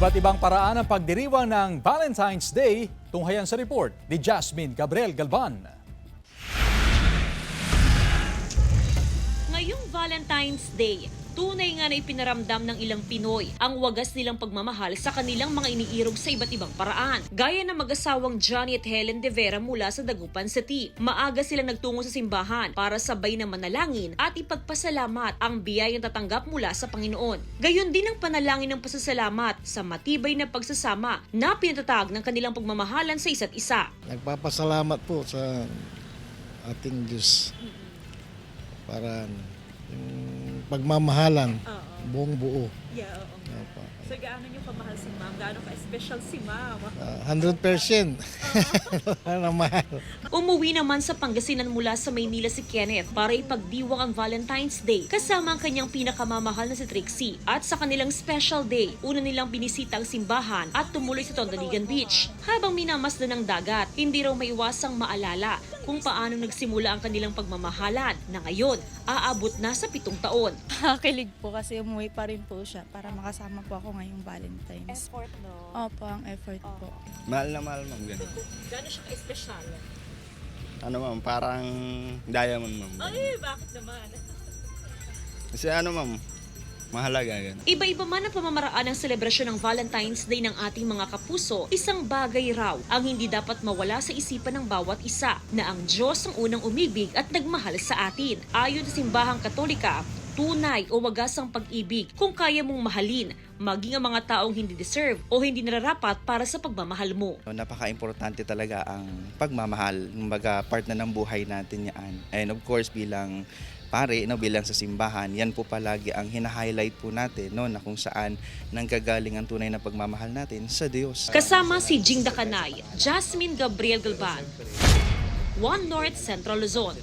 Iba't ibang paraan ang pagdiriwang ng Valentine's Day, tunghayan sa report ni Jasmine Gabriel Galvan. Ngayong Valentine's Day, tunay nga na ipinaramdam ng ilang Pinoy ang wagas nilang pagmamahal sa kanilang mga iniirog sa iba't ibang paraan. Gaya ng mag-asawang Johnny at Helen De Vera mula sa Dagupan City. Maaga silang nagtungo sa simbahan para sabay na manalangin at ipagpasalamat ang biyayang tatanggap mula sa Panginoon. Gayon din ang panalangin ng pasasalamat sa matibay na pagsasama na pinatatag ng kanilang pagmamahalan sa isa't isa. Nagpapasalamat po sa ating Diyos para yung pagmamahalan buong buo. Yeah, oo. Opo. So, gaano niyo kamahal si ma'am? Gaano ka-special si ma'am? 100% na mahal. Umuwi naman sa Pangasinan mula sa Maynila si Kenneth para ipagdiwang ang Valentine's Day kasama ang kanyang pinakamamahal na si Trixie. At sa kanilang special day, una nilang binisita ang simbahan at tumuloy sa Tondaligan Beach. Habang minamasdan ng dagat, hindi raw maiwasang maalala kung paano nagsimula ang kanilang pagmamahalan na ngayon aabot na sa 7 taon. Nakakilig po kasi umuwi pa rin po siya para makasama po ako ngayong Valentine's. Effort, no? Opo, ang effort po. Mahal na mahal, ma'am. Ganun. Gaano siya ka-special? Ano, ma'am, parang diamond, ma'am. Ay, bakit naman? Kasi ano, ma'am, mahalaga, ganun. Iba-iba man ang pamamaraan ng selebrasyon ng Valentine's Day ng ating mga kapuso, isang bagay raw ang hindi dapat mawala sa isipan ng bawat isa, na ang Diyos ang unang umibig at nagmahal sa atin. Ayon sa simbahang Katolika, tunay o wagas ang pag-ibig kung kaya mong mahalin, maging ang mga taong hindi deserve o hindi nararapat para sa pagmamahal mo. Napaka-importante talaga ang pagmamahal, kumbaga part na ng buhay natin yan. And of course bilang pare, bilang sa simbahan, yan po palagi ang hina-highlight po natin, na kung saan nanggagaling ang tunay na pagmamahal natin sa Diyos. Kasama si Jing Dakanay, Jasmine Gabriel Galvan, One North Central Luzon.